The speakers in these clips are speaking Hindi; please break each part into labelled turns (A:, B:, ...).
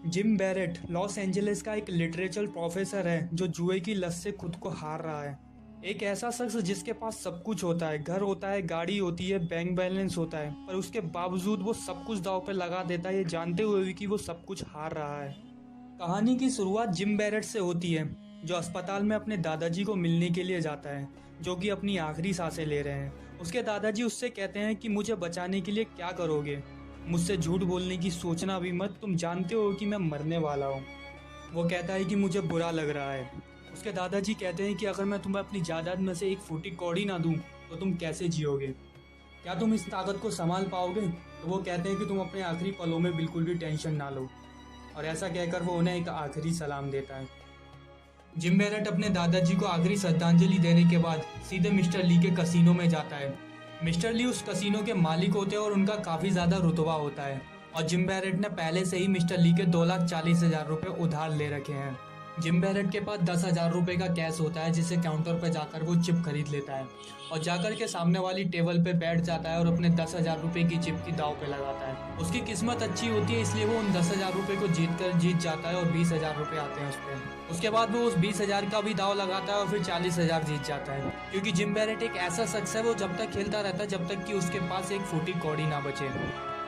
A: जिम बैरेट लॉस एंजलिस का एक लिटरेचर प्रोफेसर है जो जुए की लत से खुद को हार रहा है। एक ऐसा शख्स जिसके पास सब कुछ होता है, घर होता है, गाड़ी होती है, बैंक बैलेंस होता है, पर उसके बावजूद वो सब कुछ दांव पे लगा देता है, ये जानते हुए भी कि वो सब कुछ हार रहा है। कहानी की शुरुआत जिम बैरेट से होती है, जो अस्पताल में अपने दादाजी को मिलने के लिए जाता है, जो कि अपनी आखिरी सांसें ले रहे हैं। उसके दादाजी उससे कहते हैं कि मुझे बचाने के लिए क्या करोगे? मुझसे झूठ बोलने की सोचना भी मत, तुम जानते हो कि मैं मरने वाला हूँ। वो कहता है कि मुझे बुरा लग रहा है। उसके दादाजी कहते हैं कि अगर मैं तुम्हें अपनी जायदाद में से एक फूटी कौड़ी ना दूं तो तुम कैसे जियोगे? क्या तुम इस ताकत को संभाल पाओगे? तो वो कहते हैं कि तुम अपने आखिरी पलों में बिल्कुल भी टेंशन ना लो। और ऐसा कहकर वो उन्हें एक आखिरी सलाम देता है। जिम बैरेट अपने दादाजी को आखिरी श्रद्धांजलि देने के बाद सीधे मिस्टर ली के कसीनो में जाता है। मिस्टर ली उस कसीनो के मालिक होते हैं और उनका काफ़ी ज़्यादा रुतबा होता है। और जिम बैरेट ने पहले से ही मिस्टर ली के 2,40,000 रुपये उधार ले रखे हैं। जिम बैरेट के पास 10,000 रुपये का कैश होता है, जिसे काउंटर पर जाकर वो चिप खरीद लेता है और जाकर के सामने वाली टेबल पे बैठ जाता है और अपने 10,000 रुपये की चिप की दाव पे लगाता है। उसकी किस्मत अच्छी होती है, इसलिए वो उन 10,000 रुपये को जीत जाता है और 20,000 रुपये आते हैं उस पर। उसके बाद वो उस 20,000 का भी दाव लगाता है और फिर 40,000 जीत जाता है, क्योंकि जिम बैरेट एक ऐसा शख्स है, वो जब तक खेलता रहता है जब तक कि उसके पास एक फूटी कौड़ी ना बचे।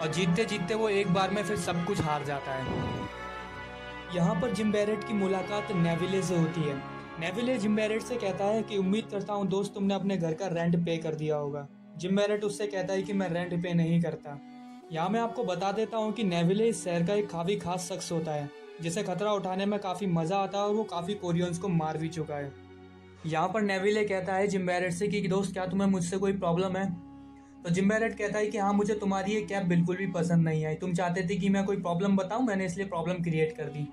A: और जीतते जीतते वो एक बार में फिर सब कुछ हार जाता है। यहाँ पर जिम बैरेट की मुलाकात नेविले से होती है। नेविले जिम बैरेट से कहता है कि उम्मीद करता हूँ दोस्त तुमने अपने घर का रेंट पे कर दिया होगा। जिम बैरेट उससे कहता है कि मैं रेंट पे नहीं करता। यहाँ मैं आपको बता देता हूँ कि नेविले इस शहर का एक काफ़ी खास शख्स होता है, जिसे खतरा उठाने में काफ़ी मज़ा आता है और वो काफ़ी कोरियंस को मार भी चुका है। यहाँ पर नेविले कहता है जिम बैरेट से कि दोस्त क्या तुम्हें मुझसे कोई प्रॉब्लम है? तो जिम बैरेट कहता है कि हाँ, मुझे तुम्हारी ये कैप बिल्कुल भी पसंद नहीं आई। तुम चाहते थे कि मैं कोई प्रॉब्लम बताऊं, मैंने इसलिए प्रॉब्लम क्रिएट कर दी।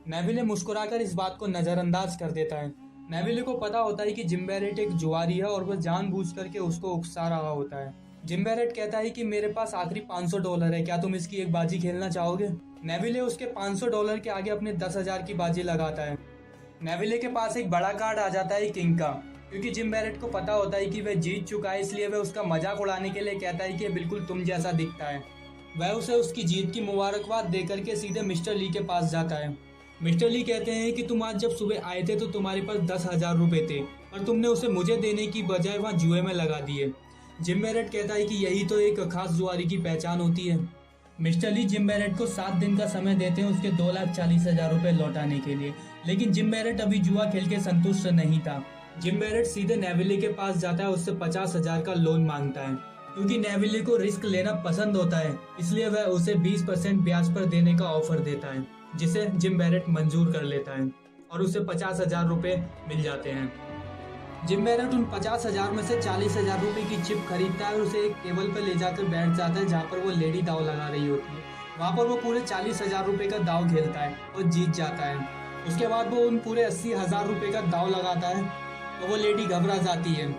A: नेविले मुस्कुराकर इस बात को नज़रअंदाज कर देता है। नेविले को पता होता है कि जिम बैरेट एक जुआरी है और वह जानबूझ करके उसको उकसा रहा होता है। जिम बैरेट कहता है कि मेरे पास आखिरी $500 है, क्या तुम इसकी एक बाजी खेलना चाहोगे? नेविले उसके $500 के आगे अपने 10,000 की बाजी लगाता है। नेविले के पास एक बड़ा कार्ड आ जाता है किंग का, क्योंकि जिम बैरेट को पता होता है कि वह जीत चुका है, इसलिए वह उसका मजाक उड़ाने के लिए कहता है कि बिल्कुल तुम जैसा दिखता है। वह उसे उसकी जीत की मुबारकबाद देकर के सीधे मिस्टर ली के पास जाता है। मिस्टर ली कहते हैं कि तुम आज जब सुबह आए थे तो तुम्हारे पास 10,000 रुपये थे, पर तुमने उसे मुझे देने की बजाय वहाँ जुए में लगा दिए। जिम बैरेट कहता है कि यही तो एक खास जुआरी की पहचान होती है। मिस्टर ली जिम बैरेट को 7 दिन का समय देते हैं उसके 2,40,000 रुपये लौटाने के लिए, लेकिन जिम बैरेट अभी जुआ खेल के संतुष्ट नहीं था। जिम बैरेट सीधे नेविले के पास जाता है, उससे 50,000 का लोन मांगता है। क्योंकि नेविले को रिस्क लेना पसंद होता है, इसलिए वह उसे 20% ब्याज पर देने का ऑफर देता है, जिसे जिम बैरेट मंजूर कर लेता है और उसे 50,000 रुपये मिल जाते हैं। जिम बैरेट उन 50,000 में से 40,000 रुपये की चिप खरीदता है और उसे एक टेबल पर ले जाकर बैठ जाता है, जहाँ पर वो लेडी दाव लगा रही होती है। वहाँ पर वो पूरे 40,000 रुपये का दाव खेलता है और जीत जाता है। उसके बाद वो उन पूरे 80,000 रुपये का दाव लगाता है, तो वो लेडी घबरा जाती है।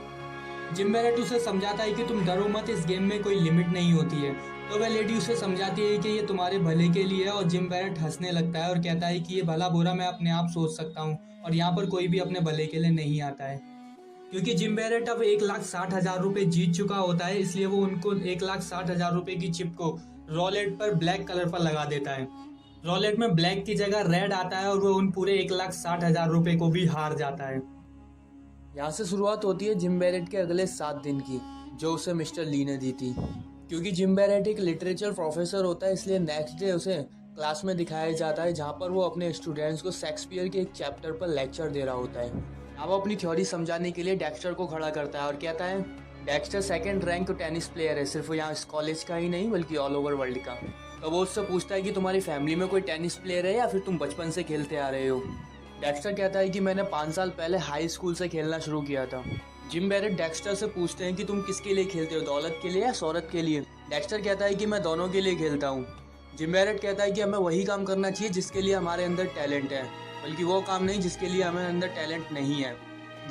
A: जिम बैरेट उसे समझाता है कि तुम डरो मत, इस गेम में कोई लिमिट नहीं होती है। तो वह लेडी उसे समझाती है कि ये तुम्हारे भले के लिए है, और जिम बैरेट हंसने लगता है और कहता है कि ये भला बुरा मैं अपने आप सोच सकता हूँ और यहाँ पर कोई भी अपने भले के लिए नहीं आता है। क्योंकि जिम बैरेट अब 1,60,000 रुपये जीत चुका होता है, इसलिए वो उनको 1,60,000 रुपये की चिप को रॉलेट पर ब्लैक कलर पर लगा देता है। रॉलेट में ब्लैक की जगह रेड आता है और वो उन पूरे 1,60,000 रुपये को भी हार जाता है।
B: यहाँ से शुरुआत होती है जिम बैरेट के अगले 7 दिन की, जो उसे मिस्टर ली ने दी थी। क्योंकि जिम बैरेट एक लिटरेचर प्रोफेसर होता है, इसलिए नेक्स्ट डे उसे क्लास में दिखाया जाता है, जहाँ पर वो अपने स्टूडेंट्स को शेक्सपियर के एक चैप्टर पर लेक्चर दे रहा होता है। अब अपनी थ्योरी समझाने के लिए डेक्स्टर को खड़ा करता है और कहता है Dexter 2nd rank tennis player है, सिर्फ यहाँ इस कॉलेज का ही नहीं बल्कि ऑल ओवर वर्ल्ड का। तो वो उससे पूछता है कि तुम्हारी फैमिली में कोई टेनिस प्लेयर है या फिर तुम बचपन से खेलते आ रहे हो? डेक्स्टर कहता है कि मैंने 5 साल पहले हाई स्कूल से खेलना शुरू किया था। जिम बैरेट डेक्स्टर से पूछते हैं कि तुम किसके लिए खेलते हो, दौलत के लिए या शोहरत के लिए? डेक्स्टर कहता है कि मैं दोनों के लिए खेलता हूँ। जिम बैरेट कहता है कि हमें वही काम करना चाहिए जिसके लिए हमारे अंदर टैलेंट है, बल्कि वो काम नहीं जिसके लिए हमें अंदर टैलेंट नहीं है।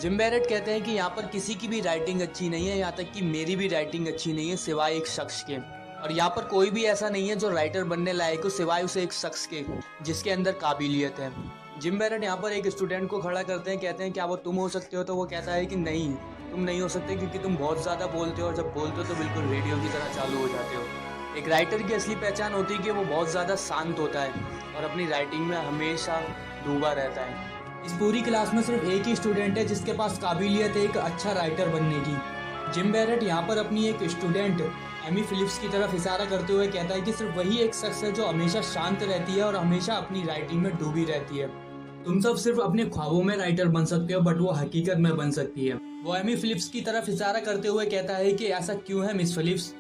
B: जिम बैरेट कहते हैं कि यहाँ पर किसी की भी राइटिंग अच्छी नहीं है, यहाँ तक कि मेरी भी राइटिंग अच्छी नहीं है सिवाय एक शख्स के। और यहाँ पर कोई भी ऐसा नहीं है जो राइटर बनने लायक हो सिवाय उसे एक शख्स के जिसके अंदर काबिलियत है। जिम बैरेट यहाँ पर एक स्टूडेंट को खड़ा करते हैं, कहते हैं क्या वो तुम हो सकते हो? तो वो कहता है कि नहीं, तुम नहीं हो सकते, क्योंकि तुम बहुत ज़्यादा बोलते हो और जब बोलते हो तो बिल्कुल रेडियो की तरह चालू हो जाते हो। एक राइटर की असली पहचान होती है कि वो बहुत ज़्यादा शांत होता है और अपनी राइटिंग में हमेशा डूबा रहता है।
A: इस पूरी क्लास में सिर्फ एक ही स्टूडेंट है जिसके पास काबिलियत है एक अच्छा राइटर बनने की। जिम बैरेट यहाँ पर अपनी एक स्टूडेंट एमी फिलिप्स की तरफ इशारा करते हुए कहता है कि सिर्फ वही एक शख्स है जो हमेशा शांत रहती है और हमेशा अपनी राइटिंग में डूबी रहती है। तुम सब सिर्फ अपने ख्वाबों में राइटर बन सकते हो, बट वो हकीकत में बन सकती है। वो एमी फिलिप्स की तरफ इशारा करते हुए कहता है कि ऐसा क्यों है मिस फिलिप्स,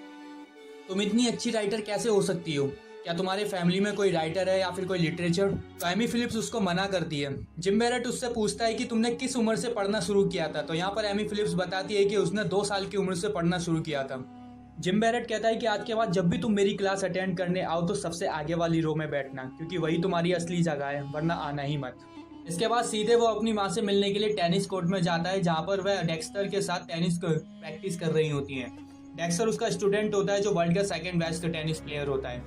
A: तुम इतनी अच्छी राइटर कैसे हो सकती हो? क्या तुम्हारे फैमिली में कोई राइटर है या फिर कोई लिटरेचर? तो एमी फिलिप्स उसको मना करती है। जिम बैरेट उससे पूछता है कि तुमने किस उम्र से पढ़ना शुरू किया था? तो यहाँ पर एमी फिलिप्स बताती है कि उसने 2 साल की उम्र से पढ़ना शुरू किया था। जिम बैरेट कहता है कि आज के बाद जब भी तुम मेरी क्लास अटेंड करने आओ तो सबसे आगे वाली रो में बैठना, क्योंकि वही तुम्हारी असली जगह है, वरना आना ही मत। इसके बाद सीधे वो अपनी माँ से मिलने के लिए टेनिस कोर्ट में जाता है, जहाँ पर वह डेक्स्टर के साथ टेनिस प्रैक्टिस कर रही होती हैं। डेक्स्टर उसका स्टूडेंट होता है जो वर्ल्ड का 2nd बेस्ट टेनिस प्लेयर होता है।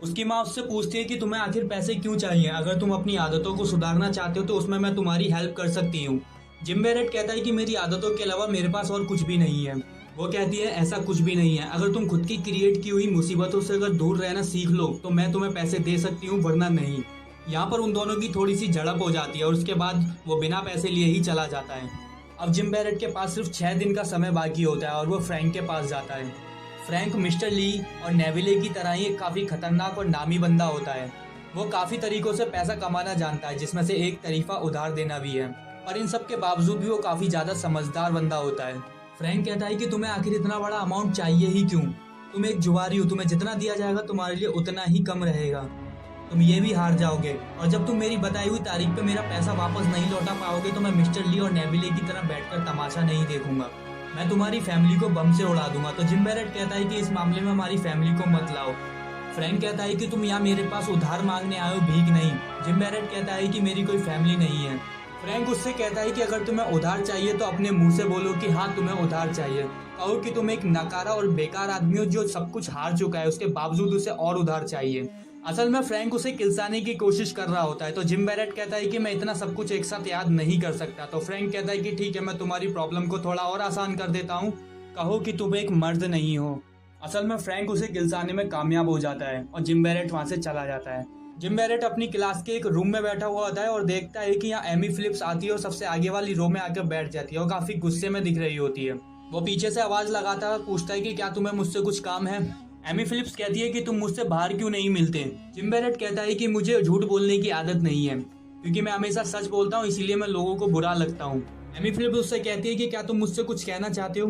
A: उसकी माँ उससे पूछती है कि तुम्हें आखिर पैसे क्यों चाहिए? अगर तुम अपनी आदतों को सुधारना चाहते हो तो उसमें मैं तुम्हारी हेल्प कर सकती हूँ। जिम बैरेट कहता है कि मेरी आदतों के अलावा मेरे पास और कुछ भी नहीं है। वो कहती है ऐसा कुछ भी नहीं है, अगर तुम खुद की क्रिएट की हुई मुसीबतों से अगर दूर रहना सीख लो तो मैं तुम्हें पैसे दे सकती हूँ, वरना नहीं। यहाँ पर उन दोनों की थोड़ी सी झड़प हो जाती है और उसके बाद वो बिना पैसे लिए ही चला जाता है। अब जिम बैरेट के पास सिर्फ 6 दिन का समय बाकी होता है और वो फ्रैंक के पास जाता है। फ्रैंक मिस्टर ली और नेविले की तरह ही एक काफ़ी खतरनाक और नामी बंदा होता है। वो काफ़ी तरीकों से पैसा कमाना जानता है, जिसमें से एक तरीका उधार देना भी है, पर इन सब के बावजूद भी वो काफ़ी ज़्यादा समझदार बंदा होता है। फ्रैंक कहता है कि तुम्हें आखिर इतना बड़ा अमाउंट चाहिए ही क्यों? तुम एक जुआरी हो, तुम्हें जितना दिया जाएगा तुम्हारे लिए उतना ही कम रहेगा, तुम ये भी हार जाओगे, और जब तुम मेरी बताई हुई तारीख पे मेरा पैसा वापस नहीं लौटा पाओगे तो मैं मिस्टर ली और नेविले की तरह बैठकर तमाशा नहीं देखूंगा, मैं तुम्हारी फैमिली को बम से उड़ा दूंगा। तो जिम बैरेट कहता है कि इस मामले में हमारी फैमिली को मत लाओ। फ्रैंक कहता है कि तुम यहाँ मेरे पास उधार मांगने आए हो, भीख नहीं। जिम बैरेट कहता है कि मेरी कोई फैमिली नहीं है। फ्रैंक उससे कहता है कि अगर तुम्हें उधार चाहिए तो अपने मुंह से बोलो कि हाँ तुम्हें उधार चाहिए। कहो कि तुम एक नकारा और बेकार आदमी हो जो सब कुछ हार चुका है, उसके बावजूद उसे और उधार चाहिए। असल में फ्रैंक उसे किलसाने की कोशिश कर रहा होता है। तो जिम बैरेट कहता है कि मैं इतना सब कुछ एक साथ याद नहीं कर सकता। तो फ्रैंक कहता है कि ठीक है, मैं तुम्हारी प्रॉब्लम को थोड़ा और आसान कर देता हूँ, कहो कि तुम एक मर्द नहीं हो। असल में फ्रैंक उसे किलसाने में कामयाब हो जाता है और जिम बैरेट वहाँ से चला जाता है। जिम बैरेट अपनी क्लास के एक रूम में बैठा हुआ होता है और देखता है कि यहाँ एमी फिलिप्स आती है और सबसे आगे वाली रो में आकर बैठ जाती है और काफ़ी गुस्से में दिख रही होती है। वो पीछे से आवाज़ लगाता है, पूछता है कि क्या तुम्हें मुझसे कुछ काम है? एमी फिलिप्स कहती है कि तुम मुझसे बाहर क्यों नहीं मिलते? जिम बैरेट कहता है कि मुझे झूठ बोलने की आदत नहीं है, क्योंकि मैं हमेशा सच बोलता हूँ, इसीलिए मैं लोगों को बुरा लगता हूँ। एमी फिलिप्स उससे कहती है कि क्या तुम मुझसे कुछ कहना चाहते हो?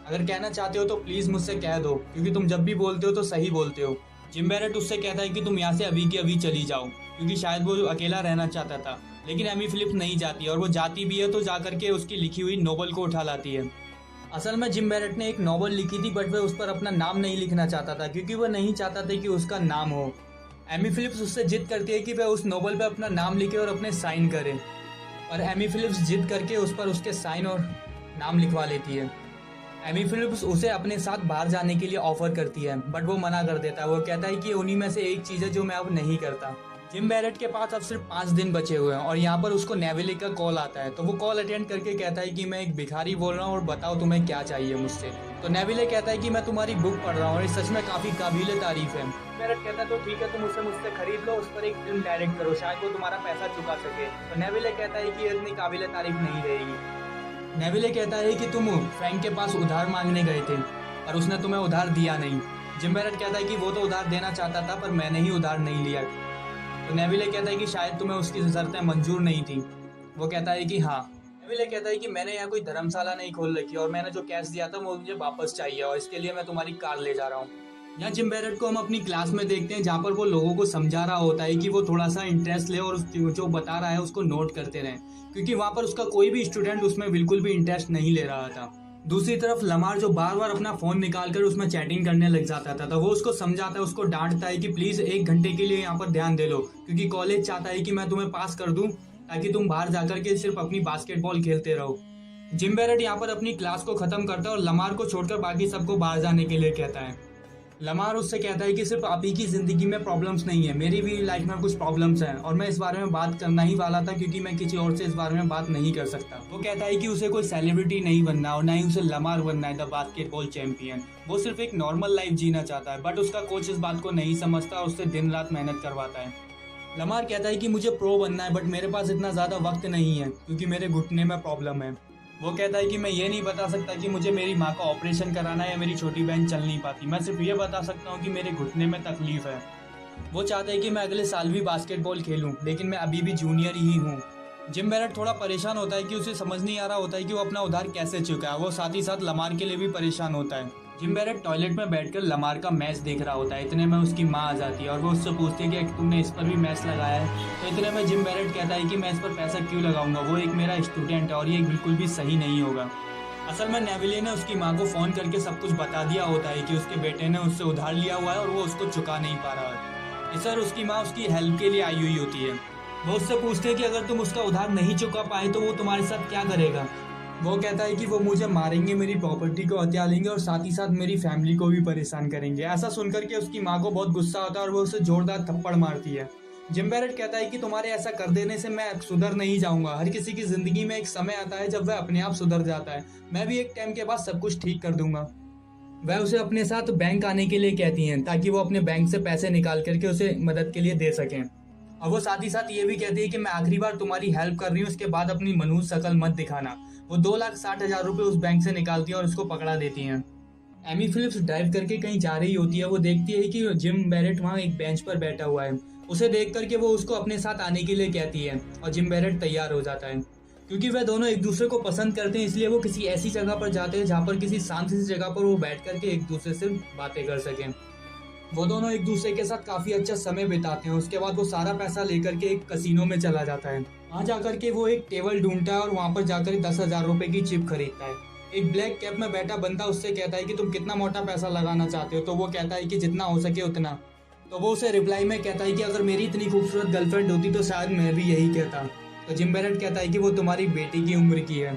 A: अगर कहना चाहते हो तो प्लीज़ मुझसे कह दो, क्योंकि तुम जब भी बोलते हो तो सही बोलते हो। जिम बैरेट उससे कहता है कि तुम यहाँ से अभी की अभी चली जाओ, क्योंकि शायद वो अकेला रहना चाहता था। लेकिन एमी फिलिप्स नहीं जाती, और वो जाती भी है तो जा करके उसकी लिखी हुई नोवेल को उठा लाती है। असल में जिम बैरेट ने एक नॉवल लिखी थी, बट वह उस पर अपना नाम नहीं लिखना चाहता था, क्योंकि वह नहीं चाहता था कि उसका नाम हो। एमी फिलिप्स उससे जिद करती है कि वह उस नॉवल पे अपना नाम लिखे और अपने साइन करे, और एमी फिलिप्स जिद करके उस पर उसके साइन और नाम लिखवा लेती है। एमी फिलिप्स उसे अपने साथ बाहर जाने के लिए ऑफर करती है, बट वो मना कर देता है। वो कहता है कि उन्हीं में से एक चीज़ है जो मैं अब नहीं करता। जिम बैरेट के पास अब सिर्फ 5 दिन बचे हुए हैं और यहाँ पर उसको नेविले का कॉल आता है। तो वो कॉल अटेंड करके कहता है कि मैं एक भिखारी बोल रहा हूँ और बताओ तुम्हें क्या चाहिए मुझसे। तो नेविले कहता है कि मैं तुम्हारी बुक पढ़ रहा हूँ और ये सच में काफ़ी काबिल तारीफ है। बैरेट कहता है तो ठीक है, तुम उसे मुझसे खरीद लो, उस पर एक फिल्म डायरेक्ट करो, शायद वो तुम्हारा पैसा चुका सके। तो नेविले कहता है कि इतनी काबिल तारीफ नहीं रहेगी। नेविले कहता है कि तुम फ्रैंक के पास उधार मांगने गए थे और उसने तुम्हें उधार दिया नहीं। जिम बैरेट कहता है कि वो तो उधार देना चाहता था, पर मैंने ही उधार नहीं लिया। तो नेविले कहता है कि शायद तुम्हें उसकी शर्तें मंजूर नहीं थी। वो कहता है कि हाँ। नेविले कहता है कि मैंने यहाँ कोई धर्मशाला नहीं खोल रखी और मैंने जो कैश दिया था वो मुझे वापस चाहिए, और इसके लिए मैं तुम्हारी कार ले जा रहा हूँ। यहाँ जिम बैरेट को हम अपनी क्लास में देखते हैं, जहाँ पर वो लोगों को समझा रहा होता है कि वो थोड़ा सा इंटरेस्ट ले और जो बता रहा है उसको नोट करते रहें, क्योंकि वहाँ पर उसका कोई भी स्टूडेंट उसमें बिल्कुल भी इंटरेस्ट नहीं ले रहा था। दूसरी तरफ लमार जो बार बार अपना फ़ोन निकालकर उसमें चैटिंग करने लग जाता था, तो वो उसको समझाता है, उसको डांटता है कि प्लीज़ 1 घंटे के लिए यहाँ पर ध्यान दे लो, क्योंकि कॉलेज चाहता है कि मैं तुम्हें पास कर दूँ ताकि तुम बाहर जाकर के सिर्फ अपनी बास्केटबॉल खेलते रहो। जिम बैरेट यहाँ पर अपनी क्लास को ख़त्म करता है और लमार को छोड़कर बाकी सबको बाहर जाने के लिए कहता है। लमार उससे कहता है कि सिर्फ आप ही की जिंदगी में प्रॉब्लम्स नहीं है, मेरी भी लाइफ में कुछ प्रॉब्लम्स हैं और मैं इस बारे में बात करना ही वाला था क्योंकि मैं किसी और से इस बारे में बात नहीं कर सकता। वो कहता है कि उसे कोई सेलिब्रिटी नहीं बनना और ना ही उसे लमार बनना है, द बास्केटबॉल चैंपियन। वो सिर्फ एक नॉर्मल लाइफ जीना चाहता है, बट उसका कोच इस बात को नहीं समझता और उससे दिन रात मेहनत करवाता है। लमार कहता है कि मुझे प्रो बनना है, बट मेरे पास इतना ज़्यादा वक्त नहीं है क्योंकि मेरे घुटने में प्रॉब्लम है। वो कहता है कि मैं ये नहीं बता सकता कि मुझे मेरी माँ का ऑपरेशन कराना है या मेरी छोटी बहन चल नहीं पाती, मैं सिर्फ ये बता सकता हूँ कि मेरे घुटने में तकलीफ है। वो चाहते हैं कि मैं अगले साल भी बास्केटबॉल खेलूं, लेकिन मैं अभी भी जूनियर ही हूँ। जिम बैरेट थोड़ा परेशान होता है कि उसे समझ नहीं आ रहा होता है कि वो अपना उधार कैसे चुकाए। वो साथ ही साथ लमार के लिए भी परेशान होता है। जिम बैरेट टॉयलेट में बैठकर लमार का मैच देख रहा होता है। इतने में उसकी माँ आ जाती है और वो उससे पूछती है कि तुमने इस पर भी मैच लगाया है। तो इतने में जिम बैरेट कहता है कि मैं इस पर पैसा क्यों लगाऊंगा, वो एक मेरा स्टूडेंट है और ये बिल्कुल भी सही नहीं होगा। असल में नेविले ने उसकी माँ को फ़ोन करके सब कुछ बता दिया होता है कि उसके बेटे ने उससे उधार लिया हुआ है और वो उसको चुका नहीं पा रहा है। इस पर उसकी माँ उसकी हेल्प के लिए आई हुई होती है। वो उससे पूछते हैं कि अगर तुम उसका उधार नहीं चुका पाए तो वो तुम्हारे साथ क्या करेगा। वो कहता है कि वो मुझे मारेंगे, मेरी प्रॉपर्टी को हत्या लेंगे और साथ ही साथ मेरी फैमिली को भी परेशान करेंगे। ऐसा सुनकर के उसकी माँ को बहुत गुस्सा होता है और वो उसे जोरदार थप्पड़ मारती है। जिम बैरेट कहता है कि तुम्हारे ऐसा कर देने से मैं सुधर नहीं जाऊंगा। हर किसी की जिंदगी में एक समय आता है जब वह अपने आप सुधर जाता है। मैं भी एक टाइम के बाद सब कुछ ठीक कर दूंगा। वह उसे अपने साथ बैंक आने के लिए कहती हैं ताकि वो अपने बैंक से पैसे निकाल करके उसे मदद के लिए दे सकें। और वो साथ ही साथ ये भी कहती है कि मैं आखिरी बार तुम्हारी हेल्प कर रही हूँ, उसके बाद अपनी मनहूस शकल मत दिखाना। वो 2,60,000 रुपये उस बैंक से निकालती है और उसको पकड़ा देती हैं। एमी फिलिप्स ड्राइव करके कहीं जा रही होती है। वो देखती है कि जिम बैरेट वहाँ एक बेंच पर बैठा हुआ है। उसे देख करके वो उसको अपने साथ आने के लिए कहती है और जिम बैरेट तैयार हो जाता है। क्योंकि वह दोनों एक दूसरे को पसंद करते हैं, इसलिए वो किसी ऐसी जगह पर जाते हैं जहाँ पर किसी शांत सी जगह पर वो बैठ करके एक दूसरे से बातें कर सकें। वो दोनों एक दूसरे के साथ काफी अच्छा समय बिताते हैं। उसके बाद वो सारा पैसा लेकर के एक कसिनो में चला जाता है। वहाँ जाकर के वो एक टेबल ढूंढता है और वहाँ पर जाकर 10,000 रुपए की चिप खरीदता है। एक ब्लैक कैप में बैठा बंदा उससे कहता है कि तुम कितना मोटा पैसा लगाना चाहते हो। तो वो कहता है कि जितना हो सके उतना। तो वो उसे रिप्लाई में कहता है कि अगर मेरी इतनी खूबसूरत गर्लफ्रेंड होती तो शायद मैं भी यही कहता। तो जिम बैरेट कहता है कि वो तुम्हारी बेटी की उम्र की है।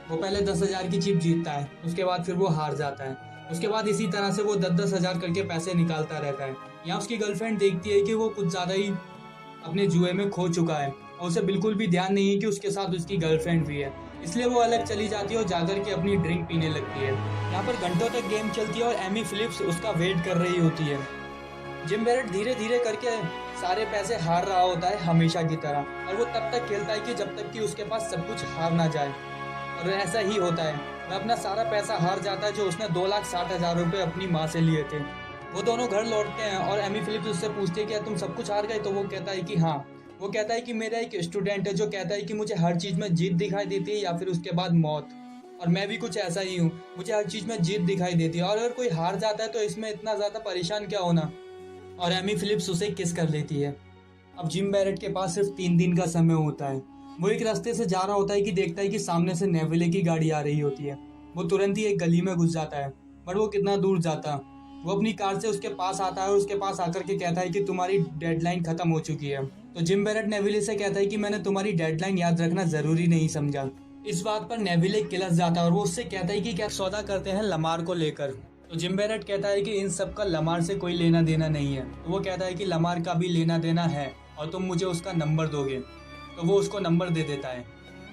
A: वो पहले 10,000 की चिप जीतता है, उसके बाद फिर वो हार जाता है। उसके बाद इसी तरह से वो 10-10 हज़ार करके पैसे निकालता रहता है। यहाँ उसकी गर्लफ्रेंड देखती है कि वो कुछ ज़्यादा ही अपने जुए में खो चुका है और उसे बिल्कुल भी ध्यान नहीं है कि उसके साथ उसकी गर्लफ्रेंड भी है। इसलिए वो अलग चली जाती है और जाकर के अपनी ड्रिंक पीने लगती है। यहाँ पर घंटों तक गेम चलती है और एमी फिलिप्स उसका वेट कर रही होती है। जिम बैरेट धीरे धीरे करके सारे पैसे हार रहा होता है हमेशा की तरह, और वो तब तक खेलता है कि जब तक कि उसके पास सब कुछ हार ना जाए। और ऐसा ही होता है, वह अपना सारा पैसा हार जाता है जो उसने 2,60,000 रुपये अपनी माँ से लिए थे। वो दोनों घर लौटते हैं और एमी फिलिप्स उससे पूछती है कि तुम सब कुछ हार गए। तो वो कहता है कि हाँ। वो कहता है कि मेरा एक स्टूडेंट है जो कहता है कि मुझे हर चीज़ में जीत दिखाई देती है या फिर उसके बाद मौत, और मैं भी कुछ ऐसा ही हूँ, मुझे हर चीज़ में जीत दिखाई देती है और अगर कोई हार जाता है तो इसमें इतना ज़्यादा परेशान क्या होना। और एमी फिलिप्स उसे किस कर लेती है। अब जिम बैरेट के पास सिर्फ 3 दिन का समय होता है। वो एक रास्ते से जा रहा होता है कि देखता है कि सामने से नेविले की गाड़ी आ रही होती है। वो तुरंत ही एक गली में घुस जाता है, पर वो कितना दूर जाता। वो अपनी कार से उसके पास आता है और उसके पास आकर के कहता है कि तुम्हारी डेडलाइन खत्म हो चुकी है। तो जिम बैरेट नेविले से कहता है कि मैंने तुम्हारी डेडलाइन याद रखना जरूरी नहीं समझा। इस बात पर नेविले किलस जाता है और वो उससे कहता है कि क्या सौदा करते हैं लमार को लेकर। तो जिम बैरेट कहता है कि इन सब का लमार से कोई लेना देना नहीं है। तो वो कहता है कि लमार का भी लेना देना है और तुम मुझे उसका नंबर दोगे। तो वो उसको नंबर दे देता है।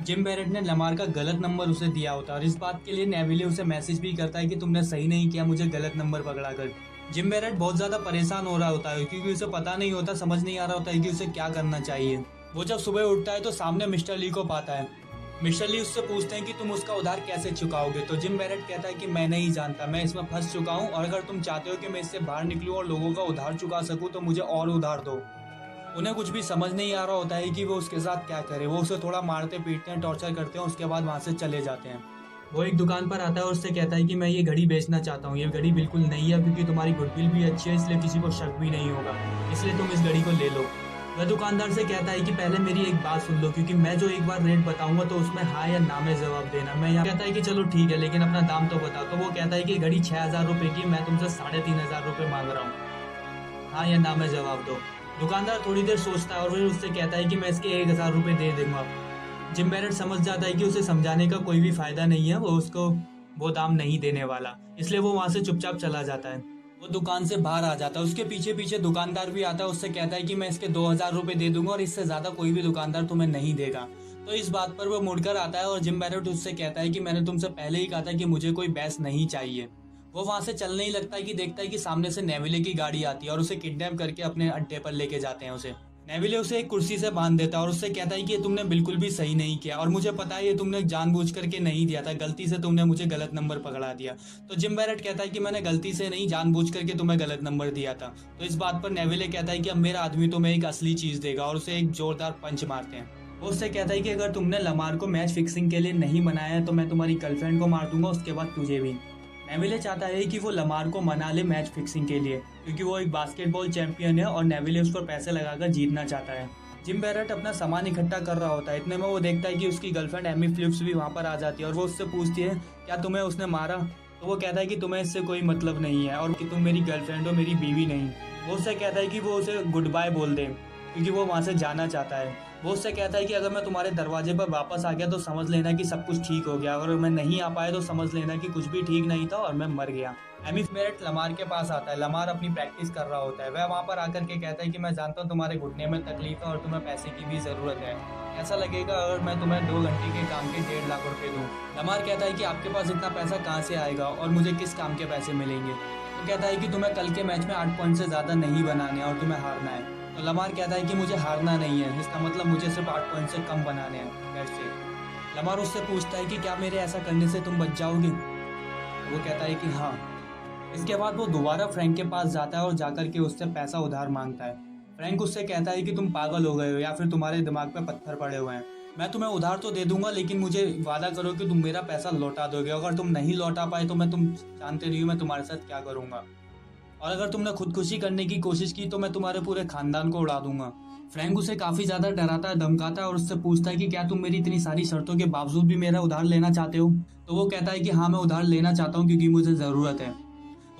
A: जिम बैरेट ने लमार का गलत नंबर उसे दिया होता है और इस बात के लिए नेविले उसे मैसेज भी करता है कि तुमने सही नहीं किया मुझे गलत नंबर पकड़ा कर। जिम बैरेट बहुत ज़्यादा परेशान हो रहा होता है क्योंकि उसे पता नहीं होता, समझ नहीं आ रहा होता है कि उसे क्या करना चाहिए। वो जब सुबह उठता है तो सामने मिस्टर ली को पाता है। मिस्टर ली उससे पूछते हैं कि तुम उसका उधार कैसे चुकाओगे। तो जिम बैरेट कहता है कि मैं नहीं जानता, मैं इसमें फंस चुका हूँ और अगर तुम चाहते हो कि मैं इससे बाहर निकलूँ और लोगों का उधार चुका सकूँ तो मुझे और उधार दो। उन्हें कुछ भी समझ नहीं आ रहा होता है कि वो उसके साथ क्या करे। वो उसे थोड़ा मारते पीटते हैं, टॉर्चर करते हैं, उसके बाद वहाँ से चले जाते हैं। वो एक दुकान पर आता है और उससे कहता है कि मैं ये घड़ी बेचना चाहता हूँ। ये घड़ी बिल्कुल नई है क्योंकि तुम्हारी गुडविल भी अच्छी है, इसलिए किसी को शक भी नहीं होगा, इसलिए तुम इस घड़ी को ले लो। वह दुकानदार से कहता है कि पहले मेरी एक बात सुन लो, क्योंकि मैं जो एक बार रेट बताऊंगा तो उसमें हाँ या ना में जवाब देना। मैं यहाँ कहता है कि चलो ठीक है, लेकिन अपना दाम तो बताओ। तो वो कहता है कि घड़ी 6,000 रुपये की, मैं तुमसे 3,500 रुपये मांग रहा हूँ, हाँ या ना में जवाब दो। दुकानदार थोड़ी देर सोचता है और फिर उससे कहता है कि मैं इसके 1,000 रुपये दे दूंगा। जिम बैरेट समझ जाता है कि उसे समझाने का कोई भी फायदा नहीं है, वो उसको वो दाम नहीं देने वाला, इसलिए वो वहाँ से चुपचाप चला जाता है। वो दुकान से बाहर आ जाता है। उसके पीछे पीछे दुकानदार भी आता है, उससे कहता है कि मैं इसके 2,000 रुपये दे दूंगा और इससे ज़्यादा कोई भी दुकानदार तुम्हें नहीं देगा। तो इस बात पर वो मुड़कर आता है और जिम बैरेट उससे कहता है कि मैंने तुमसे पहले ही कहा था कि मुझे कोई बहस नहीं चाहिए। वो वहाँ से चलने ही लगता है कि देखता है कि सामने से नेविले की गाड़ी आती है और उसे किडनैप करके अपने अड्डे पर लेके जाते हैं उसे। नेविले उसे एक कुर्सी से बांध देता है और उससे कहता है कि ये तुमने बिल्कुल भी सही नहीं किया और मुझे पता है ये तुमने जानबूझ करके नहीं दिया था, गलती से तुमने मुझे गलत नंबर पकड़ा दिया। तो जिम बैरेट कहता है कि मैंने गलती से नहीं जानबूझ करके तुम्हें गलत नंबर दिया था। तो इस बात पर नेविले कहता है कि अब मेरा आदमी तुम्हें एक असली चीज़ देगा और उसे एक जोरदार पंच मारते हैं। वो उससे कहता है कि अगर तुमने लमार को मैच फिक्सिंग के लिए नहीं बनाया है तो मैं तुम्हारी गर्लफ्रेंड को मार दूंगा, उसके बाद तुझे भी। नेविले चाहता है कि वो लमार को मना ले मैच फिक्सिंग के लिए, क्योंकि वो एक बास्केटबॉल चैंपियन है और नेविले उस पर पैसे लगाकर जीतना चाहता है। जिम बैरेट अपना सामान इकट्ठा कर रहा होता है, इतने में वो देखता है कि उसकी गर्लफ्रेंड एमी फिलिप्स भी वहाँ पर आ जाती है और वो उससे पूछती है क्या तुम्हें उसने मारा। तो वो कहता है कि तुम्हें इससे कोई मतलब नहीं है और कि तुम मेरी गर्लफ्रेंड हो, मेरी बीवी नहीं। वो उससे कहता है कि वो उसे गुड बाय बोल दे, क्योंकि वो वहाँ से जाना चाहता है। वो उससे कहता है कि अगर मैं तुम्हारे दरवाजे पर वापस आ गया तो समझ लेना कि सब कुछ ठीक हो गया, अगर मैं नहीं आ पाया तो समझ लेना कि कुछ भी ठीक नहीं था और मैं मर गया। एमी बैरेट लमार के पास आता है। लमार अपनी प्रैक्टिस कर रहा होता है। वह वहाँ पर आकर के कहता है कि मैं जानता हूँ तुम्हारे घुटने में तकलीफ है और तुम्हें पैसे की भी ज़रूरत है। ऐसा लगेगा अगर मैं तुम्हें 2 घंटे के काम के 1.5 लाख रुपए दूँ। लमार कहता है कि आपके पास इतना पैसा कहाँ से आएगा और मुझे किस काम के पैसे मिलेंगे। तो कहता है कि तुम्हें कल के मैच में 8 पॉइंट से ज़्यादा नहीं बनाने और तुम्हें हारना है। तो लमार कहता है कि मुझे हारना नहीं है, इसका मतलब मुझे सिर्फ 8 पॉइंट से कम बनाने हैं। That's it. लमार उससे पूछता है कि क्या मेरे ऐसा करने से तुम बच जाओगे। वो कहता है कि हाँ। इसके बाद वो दोबारा फ्रैंक के पास जाता है और जाकर के उससे पैसा उधार मांगता है। फ्रैंक उससे कहता है कि तुम पागल हो गए हो या फिर तुम्हारे दिमाग पे पत्थर पड़े हुए हैं। मैं तुम्हें उधार तो दे दूंगा लेकिन मुझे वादा करो कि तुम मेरा पैसा लौटा दोगे। अगर तुम नहीं लौटा पाए तो तुम जानते नहीं हो मैं तुम्हारे साथ क्या करूँगा, और अगर तुमने खुदकुशी करने की कोशिश की तो मैं तुम्हारे पूरे खानदान को उड़ा दूंगा। फ्रैंक उसे काफ़ी ज़्यादा डराता है, धमकाता है और उससे पूछता है कि क्या तुम मेरी इतनी सारी शर्तों के बावजूद भी मेरा उधार लेना चाहते हो। तो वो कहता है कि हाँ मैं उधार लेना चाहता हूँ क्योंकि मुझे ज़रूरत है।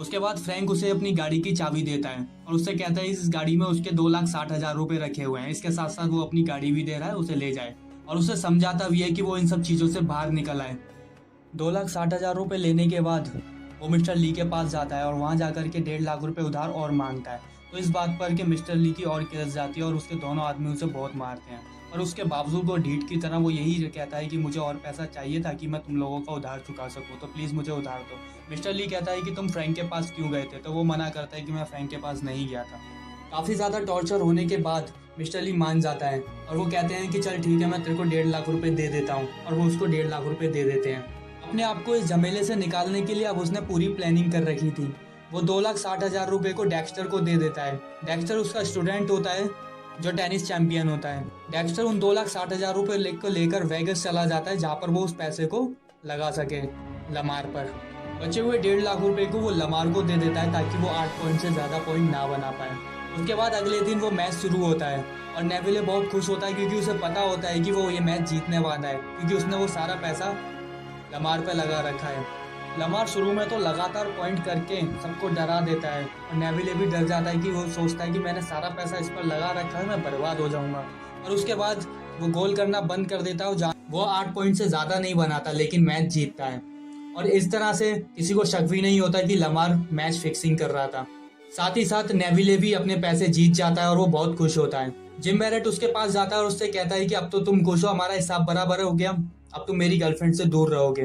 A: उसके बाद फ्रैंक उसे अपनी गाड़ी की चाबी देता है और उससे कहता है इस गाड़ी में उसके 2,60,000 रुपये रखे हुए हैं, इसके साथ साथ वो अपनी गाड़ी भी दे रहा है, उसे ले जाए। और उसे समझाता भी है कि वो इन सब चीज़ों से बाहर निकल आए। 2,60,000 रुपये लेने के बाद वो मिस्टर ली के पास जाता है और वहाँ जाकर के 1.5 लाख रुपए उधार और मांगता है। तो इस बात पर कि मिस्टर ली की और किरस जाती है और उसके दोनों आदमी उसे बहुत मारते हैं। और उसके बावजूद वो ढीठ की तरह वो यही कहता है कि मुझे और पैसा चाहिए ताकि मैं तुम लोगों का उधार चुका सकूँ, तो प्लीज़ मुझे उधार दो। मिस्टर ली कहता है कि तुम फ्रैंक के पास क्यों गए थे। तो वो मना करता है कि मैं फ्रैंक के पास नहीं गया था। काफ़ी ज़्यादा टॉर्चर होने के बाद मिस्टर ली मान जाता है और वो कहते हैं कि चल ठीक है मैं तेरे को 1.5 लाख रुपए दे देता हूँ, और वो उसको 1.5 लाख रुपए दे देते हैं। अपने आप को इस झमेले से निकालने के लिए अब उसने पूरी प्लानिंग कर रखी थी। वो 2,60,000 रुपये को डेक्स्टर को दे देता है। डेक्स्टर उसका स्टूडेंट होता है जो टेनिस चैंपियन होता है। डेक्स्टर उन 2,60,000 रुपये लेकर वेगस चला जाता है जहाँ पर वो उस पैसे को लगा सके लमार पर। बचे हुए 1.5 लाख रुपए को वो लमार को दे देता है ताकि वो 8 पॉइंट से ज़्यादा पॉइंट ना बना पाए। उसके बाद अगले दिन वो मैच शुरू होता है और नेविले बहुत खुश होता है क्योंकि उसे पता होता है कि वो ये मैच जीतने वाला है, क्योंकि उसने वो सारा पैसा लमार पे लगा रखा है। लमार शुरू में तो लगातार पॉइंट करके सबको डरा देता है और नेविले भी डर जाता है कि वो सोचता है कि मैंने सारा पैसा इस पर लगा रखा है, मैं बर्बाद हो जाऊंगा। और उसके बाद वो गोल करना बंद कर देता है। वो 8 पॉइंट से ज़्यादा नहीं बनाता लेकिन मैच जीतता है। और इस तरह से किसी को शक भी नहीं होता कि लमार मैच फिक्सिंग कर रहा था। साथ ही साथ नेविले भी अपने पैसे जीत जाता है और वो बहुत खुश होता है। जिम बैरेट उसके पास जाता है और उससे कहता है कि अब तो तुम खुश हो, हमारा हिसाब बराबर हो गया, अब तुम मेरी गर्लफ्रेंड से दूर रहोगे।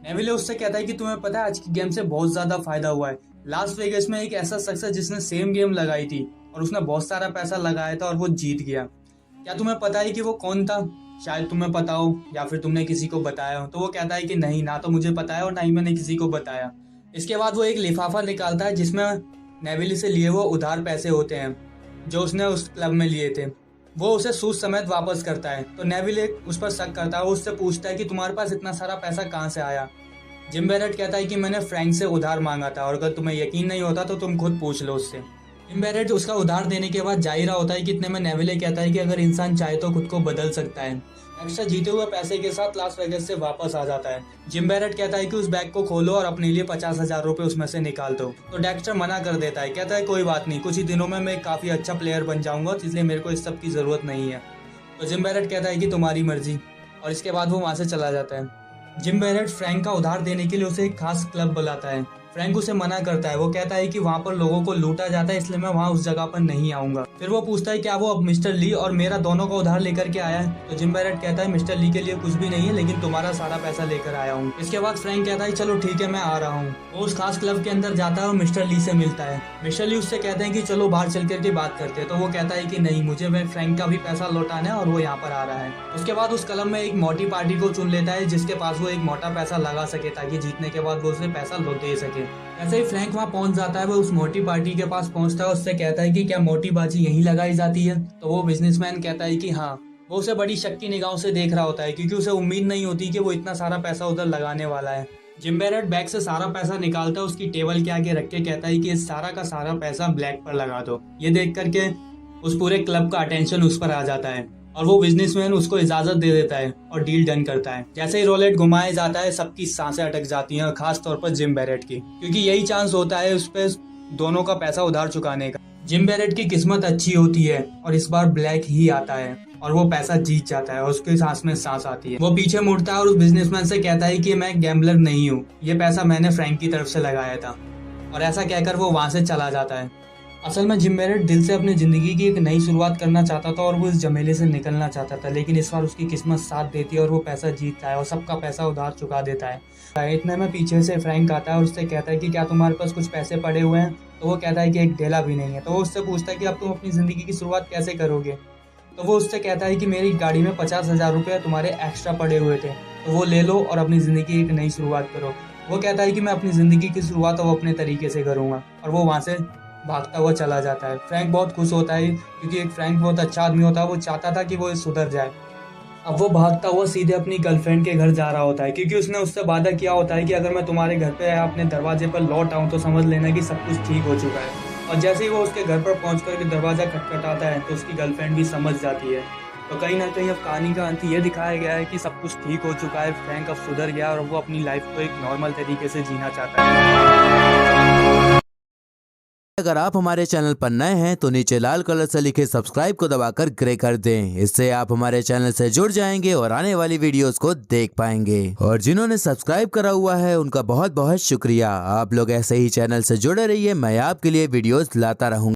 A: नेविले उससे कहता है कि तुम्हें पता है आज की गेम से बहुत ज़्यादा फायदा हुआ है। लास वेगस में एक ऐसा शख्स है जिसने सेम गेम लगाई थी और उसने बहुत सारा पैसा लगाया था और वो जीत गया। क्या तुम्हें पता है कि वो कौन था? शायद तुम्हें पता हो या फिर तुमने किसी को बताया हो। तो वो कहता है कि नहीं, ना तो मुझे पता है और ना ही मैंने किसी को बताया। इसके बाद वो एक लिफाफा निकालता है जिसमें नेविले से लिए वो उधार पैसे होते हैं जो उसने उस क्लब में लिए थे। वो उसे सूद समेत वापस करता है। तो नेविले उस पर शक करता है, वो उससे पूछता है कि तुम्हारे पास इतना सारा पैसा कहाँ से आया। जिम बैरेट कहता है कि मैंने फ्रैंक से उधार मांगा था और अगर तुम्हें यकीन नहीं होता तो तुम खुद पूछ लो उससे। जिम बैरेट उसका उधार देने के बाद जा ही रहा होता है कि इतने में नेविले कहता है कि अगर इंसान चाहे तो खुद को बदल सकता है। डेक्स्टर जीते हुए पैसे के साथ लास वेगस से वापस आ जाता है। जिम बैरेट कहता है कि उस बैग को खोलो और अपने लिए 50,000 रुपये उसमें से निकाल दो। तो डेक्स्टर मना कर देता है, कहता है कोई बात नहीं, कुछ ही दिनों में मैं काफ़ी अच्छा प्लेयर बन जाऊंगा, इसलिए मेरे को इस सब की ज़रूरत नहीं है। तो जिम बैरेट कहता है कि तुम्हारी मर्जी, और इसके बाद वो वहाँ से चला जाता है। जिम बैरेट फ्रैंक का उधार देने के लिए उसे एक खास क्लब बुलाता है फ्रैंक उसे मना करता है। वो कहता है कि वहाँ पर लोगों को लूटा जाता है, इसलिए मैं वहाँ उस जगह पर नहीं आऊंगा। फिर वो पूछता है क्या वो अब मिस्टर ली और मेरा दोनों का उधार लेकर के आया है। तो जिम बैरेट कहता है मिस्टर ली के लिए कुछ भी नहीं है, लेकिन तुम्हारा सारा पैसा लेकर आया हूँ। इसके बाद फ्रैंक कहता है चलो ठीक है, मैं आ रहा हूँ। वो उस खास क्लब के अंदर जाता है और मिस्टर ली से मिलता है। मिस्टर ली उससे कहते हैं कि चलो बाहर चल करके बात करते हैं। तो वो कहता है कि नहीं, मुझे मैं फ्रैंक का भी पैसा लौटाना है और वो यहाँ पर आ रहा है। उसके बाद उस क्लब में एक मोटी पार्टी को चुन लेता है जिसके पास वो एक मोटा पैसा लगा सके, ताकि जीतने के बाद वो उसे पैसा लौट दे सके। ऐसे ही फ्रैंक वहाँ पहुंच जाता है। वो उस मोटी पार्टी के पास पहुंचता है, उससे कहता है कि क्या मोटी बाजी यहीं लगाई जाती है। तो वो बिजनेसमैन कहता है कि हाँ। वो उसे बड़ी शक की निगाहों से देख रहा होता है, क्योंकि उसे उम्मीद नहीं होती कि वो इतना सारा पैसा उधर लगाने वाला है। जिम बैरेट बैग से सारा पैसा निकालता है, उसकी टेबल के आगे रख के कहता है कि इस सारा का सारा पैसा ब्लैक पर लगा दो। ये देख करके उस पूरे क्लब का अटेंशन उस पर आ जाता है और वो बिजनेसमैन उसको इजाजत दे देता है और डील डन करता है। जैसे ही रोलेट घुमाया जाता है, सबकी सांसें अटक जाती हैं, और खास तौर पर जिम बैरेट की, क्योंकि यही चांस होता है उस पे दोनों का पैसा उधार चुकाने का। जिम बैरेट की किस्मत अच्छी होती है और इस बार ब्लैक ही आता है और वो पैसा जीत जाता है और उसके सांस में सांस आती है। वो पीछे मुड़ता है और उस बिजनेसमैन से कहता है कि मैं गैम्बलर नहीं हूँ, ये पैसा मैंने फ्रैंक की तरफ से लगाया था। और ऐसा कहकर वो वहां से चला जाता है। असल में जिम बैरेट दिल से अपनी ज़िंदगी की एक नई शुरुआत करना चाहता था और वो इस झमेले से निकलना चाहता था, लेकिन इस बार उसकी किस्मत साथ देती है और वो पैसा जीतता है और सबका पैसा उधार चुका देता है। इतने में पीछे से फ्रैंक आता है और उससे कहता है कि क्या तुम्हारे पास कुछ पैसे पड़े हुए हैं। तो वो कहता है कि एक डेला भी नहीं है। तो वो उससे पूछता है कि अब तुम अपनी ज़िंदगी की शुरुआत कैसे करोगे। तो वो उससे कहता है कि मेरी गाड़ी में 50,000 रुपये तुम्हारे एक्स्ट्रा पड़े हुए थे, तो वो ले लो और अपनी ज़िंदगी की एक नई शुरुआत करो। वो कहता है कि मैं अपनी ज़िंदगी की शुरुआत अब अपने तरीके से करूँगा, और वो वहाँ से भागता हुआ चला जाता है। फ्रैंक बहुत खुश होता है, क्योंकि एक फ्रैंक बहुत अच्छा आदमी होता है। वो चाहता था कि वो सुधर जाए। अब वो भागता हुआ सीधे अपनी गर्लफ्रेंड के घर जा रहा होता है, क्योंकि उसने उससे वादा किया होता है कि अगर मैं तुम्हारे घर पे या अपने दरवाजे पर लौट आऊँ तो समझ लेना कि सब कुछ ठीक हो चुका है। और जैसे ही वो उसके घर पर पहुँच कर दरवाज़ा खटखटाता है तो उसकी गर्लफ्रेंड भी समझ जाती है। तो कहीं ना कहीं अब कहानी का अंत ये दिखाया गया है कि सब कुछ ठीक हो चुका है, फ्रैंक अब सुधर गया और वो अपनी लाइफ को एक नॉर्मल तरीके से जीना चाहता है।
C: अगर आप हमारे चैनल पर नए हैं तो नीचे लाल कलर से लिखे सब्सक्राइब को दबाकर ग्रे कर दें। इससे आप हमारे चैनल से जुड़ जाएंगे और आने वाली वीडियोस को देख पाएंगे। और जिन्होंने सब्सक्राइब करा हुआ है उनका बहुत बहुत शुक्रिया। आप लोग ऐसे ही चैनल से जुड़े रहिए, मैं आपके लिए वीडियोस लाता रहूंगा।